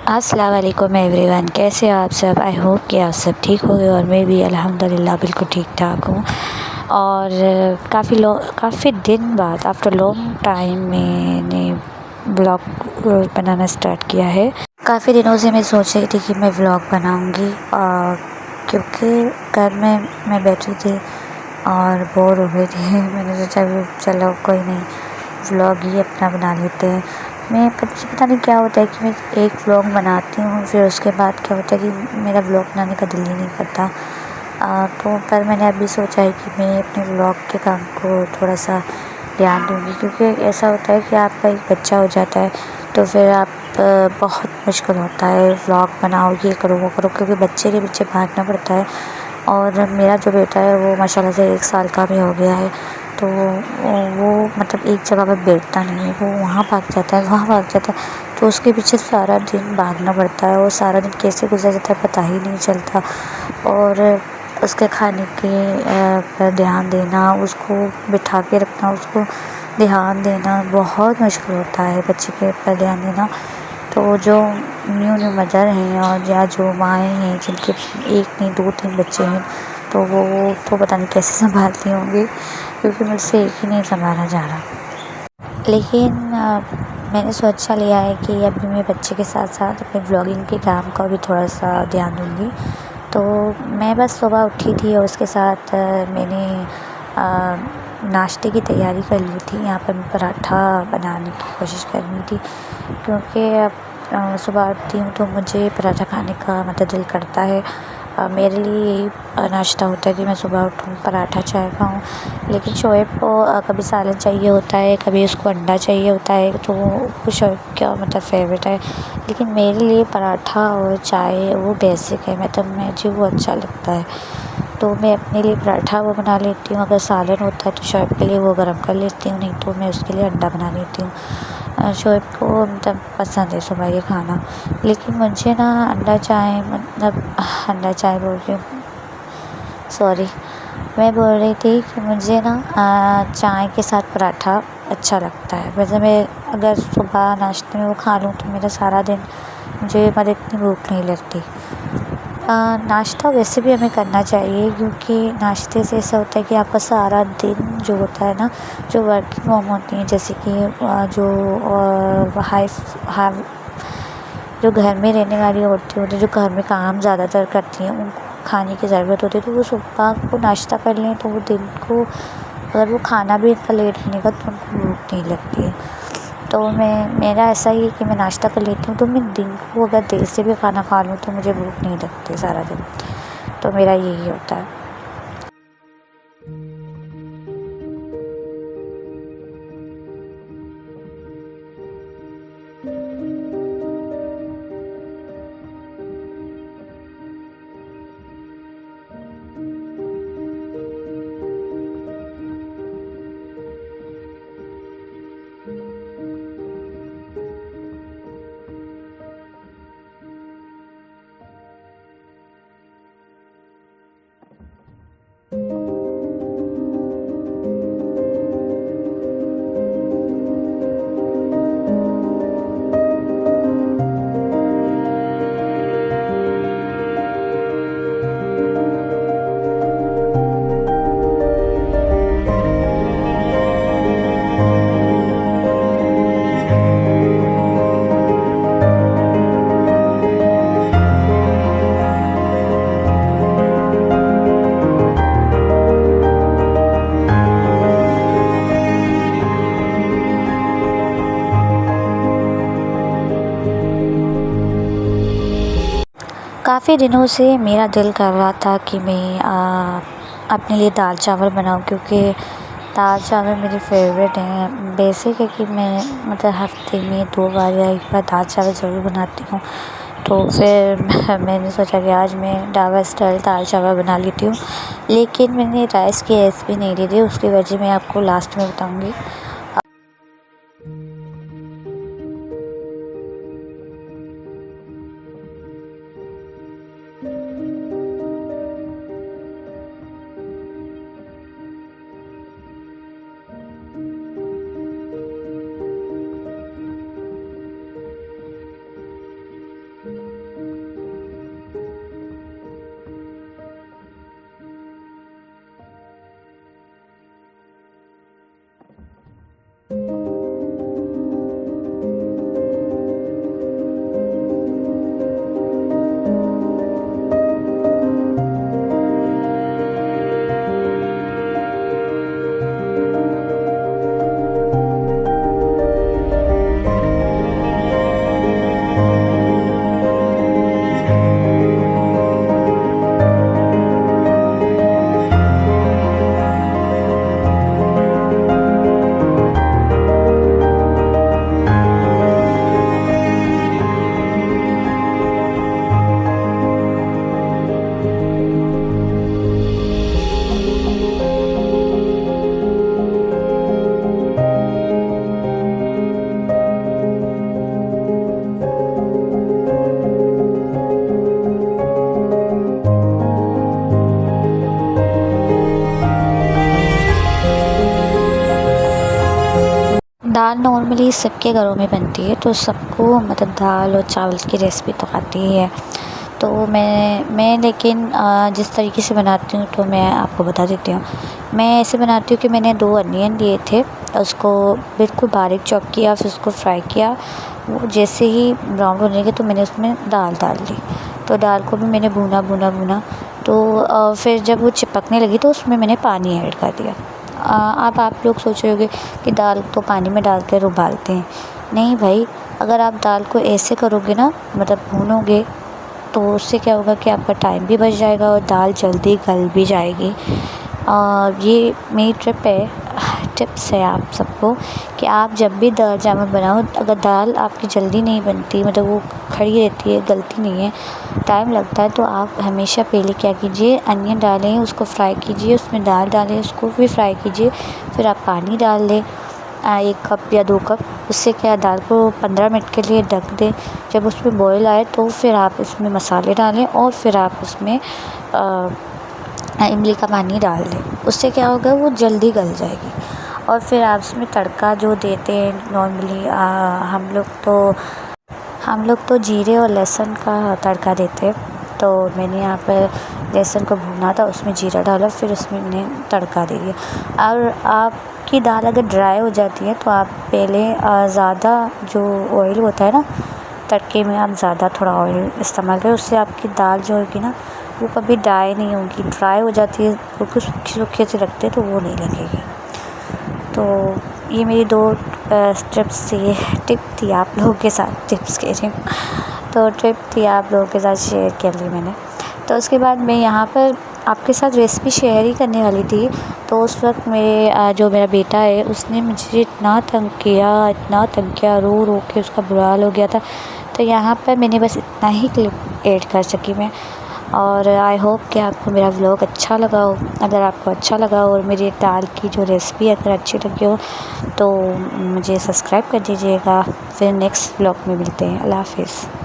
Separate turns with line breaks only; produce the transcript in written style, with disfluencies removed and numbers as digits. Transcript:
अस्सलाम वालेकुम एवरीवन, कैसे हो आप सब। आई होप कि आप सब ठीक होंगे और मैं भी अल्हम्दुलिल्लाह बिल्कुल ठीक ठाक हूँ। और काफ़ी दिन बाद आफ्टर लॉन्ग टाइम मैंने ब्लॉग बनाना स्टार्ट किया है। काफ़ी दिनों से मैं सोच रही थी कि मैं व्लॉग बनाऊँगी, क्योंकि घर में मैं बैठी थी और बोर हो गई थी। मैंने सोचा चलो कोई नहीं, व्लॉग ही अपना बना लेते हैं। मैं पता नहीं क्या होता है कि मैं एक व्लॉग बनाती हूँ, फिर उसके बाद क्या होता है कि मेरा व्लॉग बनाने का दिल ही नहीं करता। तो पर मैंने अभी सोचा है कि मैं अपने व्लॉग के काम को थोड़ा सा ध्यान दूँगी, क्योंकि ऐसा होता है कि आपका एक बच्चा हो जाता है तो फिर आप बहुत मुश्किल होता है व्लॉग बनाओ, ये करो वो करो, क्योंकि बच्चे के पीछे भागना पड़ता है। और मेरा जो बेटा है वो माशाल्लाह से 1 साल का भी हो गया है, तो वो मतलब एक जगह पर बैठता नहीं है, वो वहाँ भाग जाता है वहाँ भाग जाता है, तो उसके पीछे सारा दिन भागना पड़ता है और सारा दिन कैसे गुजर जाता है पता ही नहीं चलता। और उसके खाने के पर ध्यान देना, उसको बिठा के रखना, उसको ध्यान देना बहुत मुश्किल होता है, बच्चे के ऊपर ध्यान देना। तो जो न्यू मदर हैं और या जो माएँ हैं जिनके एक नहीं 2-3 बच्चे हैं, तो वो तो पता नहीं कैसे संभालती होंगी, क्योंकि मुझसे एक ही नहीं संभाला जा रहा। लेकिन मैंने सोचा लिया है कि अभी मैं बच्चे के साथ साथ अपने व्लॉगिंग के काम का भी थोड़ा सा ध्यान दूँगी। तो मैं बस सुबह उठी थी और उसके साथ मैंने नाश्ते की तैयारी कर ली थी। यहाँ पर मैं पराठा बनाने की कोशिश कर रही थी, क्योंकि सुबह उठती हूँ तो मुझे पराठा खाने का मतलब दिल करता है। मेरे लिए यही नाश्ता होता है कि मैं सुबह उठूँ पराठा चाय खाऊँ। लेकिन शोएब को कभी सालन चाहिए होता है, कभी उसको अंडा चाहिए होता है, तो वो शोएब का मतलब फ़ेवरेट है। लेकिन मेरे लिए पराठा और चाय वो बेसिक है, मतलब मुझे वो अच्छा लगता है। तो मैं अपने लिए पराठा वो बना लेती हूँ, अगर सालन होता है तो शोएब के लिए वो गर्म कर लेती हूँ, नहीं तो मैं उसके लिए अंडा बना लेती हूँ। शोएब को मतलब पसंद है सुबह ये खाना। लेकिन मुझे ना अंडा चाय बोल रही हूँ, सॉरी, मैं बोल रही थी कि मुझे ना चाय के साथ पराठा अच्छा लगता है। वैसे मैं अगर सुबह नाश्ते में वो खा लूँ तो मेरा सारा दिन मुझे मतलब इतनी भूख नहीं लगती। नाश्ता वैसे भी हमें करना चाहिए, क्योंकि नाश्ते से ऐसा होता है कि आपका सारा दिन जो होता है ना, जो वर्किंग मोम होती हैं, जैसे कि जो घर में रहने वाली औरतें होती हैं, जो घर में काम ज़्यादातर करती हैं, उनको खाने की ज़रूरत होती है, तो वो सुबह को नाश्ता कर लें तो वो दिन को अगर वो खाना भी इतना लेट बनेगा तो उनको भूख नहीं लगती है। तो मेरा ऐसा ही है कि मैं नाश्ता कर लेती हूँ, तो मैं दिन को अगर देर से भी खाना खा लूँ तो मुझे भूख नहीं लगती सारा दिन। तो मेरा यही होता है। काफ़ी दिनों से मेरा दिल कर रहा था कि मैं अपने लिए दाल चावल बनाऊं, क्योंकि दाल चावल मेरी फ़ेवरेट हैं। बेसिक है कि मैं मतलब हफ़्ते में 2 बार या 1 बार दाल चावल ज़रूर बनाती हूँ। तो फिर मैंने सोचा कि आज मैं ढाबा स्टाइल दाल चावल बना लेती हूँ। लेकिन मैंने राइस की रेसिपी नहीं ली थी, उसकी वजह मैं आपको लास्ट में बताऊँगी। दाल नॉर्मली सबके घरों में बनती है, तो सबको मतलब दाल और चावल की रेसिपी तो आती ही है। तो मैं लेकिन जिस तरीके से बनाती हूँ तो मैं आपको बता देती हूँ। मैं ऐसे बनाती हूँ कि मैंने 2 अनियन लिए थे, उसको बिल्कुल बारीक चॉप किया, फिर उसको फ्राई किया। वो जैसे ही ब्राउन होने लगे तो मैंने उसमें दाल डाल दी। तो दाल को भी मैंने भूना तो फिर जब वो चिपकने लगी तो उसमें मैंने पानी ऐड कर दिया। अब आप लोग सोच रहे होंगे कि दाल तो पानी में डाल कर उबालते हैं। नहीं भाई, अगर आप दाल को ऐसे करोगे ना, मतलब भूनोगे, तो उससे क्या होगा कि आपका टाइम भी बच जाएगा और दाल जल्दी गल भी जाएगी। ये मेरी टिप्स है आप सबको कि आप जब भी दाल चावल बनाओ, अगर दाल आपकी जल्दी नहीं बनती, मतलब वो खड़ी रहती है, गलती नहीं है, टाइम लगता है, तो आप हमेशा पहले क्या कीजिए, अनियन डालें, उसको फ्राई कीजिए, उसमें दाल डालें, उसको भी फ्राई कीजिए, फिर आप पानी डाल दें 1 कप या 2 कप। उससे क्या, दाल को 15 मिनट के लिए ढक दें। जब उसमें बॉयल आए तो फिर आप उसमें मसाले डालें और फिर आप उसमें इमली का पानी डाल दें। उससे क्या होगा, वो जल्दी गल जाएगी। और फिर आप उसमें तड़का जो देते हैं नॉर्मली, हम लोग तो जीरे और लहसुन का तड़का देते हैं। तो मैंने यहाँ पर लहसुन को भुना था, उसमें जीरा डाला, फिर उसमें मैंने तड़का दे दिया। और आपकी दाल अगर ड्राई हो जाती है तो आप पहले ज़्यादा जो ऑयल होता है ना, तड़के में आप ज़्यादा थोड़ा ऑयल इस्तेमाल करें, उससे आपकी दाल जो होगी ना, वो कभी ड्राई नहीं होगी। ड्राई हो जाती है, बिल्कुल सूखे से लगते तो वो नहीं लगेगी। तो ये मेरी 2 टिप थी आप लोगों के साथ, टिप्स कह रही हूँ, तो टिप थी आप लोगों के साथ शेयर कर ली मैंने। तो उसके बाद मैं यहाँ पर आपके साथ रेसिपी शेयर ही करने वाली थी। तो उस वक्त जो मेरा बेटा है, उसने मुझे इतना तंग किया, रो रो के उसका बुरा हाल हो गया था। तो यहाँ पर मैंने बस इतना ही क्लिप ऐड कर सकी मैं। और आई होप कि आपको मेरा व्लॉग अच्छा लगा हो। अगर आपको अच्छा लगा हो और मेरी दाल की जो रेसिपी अगर अच्छी लगी हो तो मुझे सब्सक्राइब कर दीजिएगा। फिर नेक्स्ट व्लॉग में मिलते हैं। अल्लाह हाफ़िज़।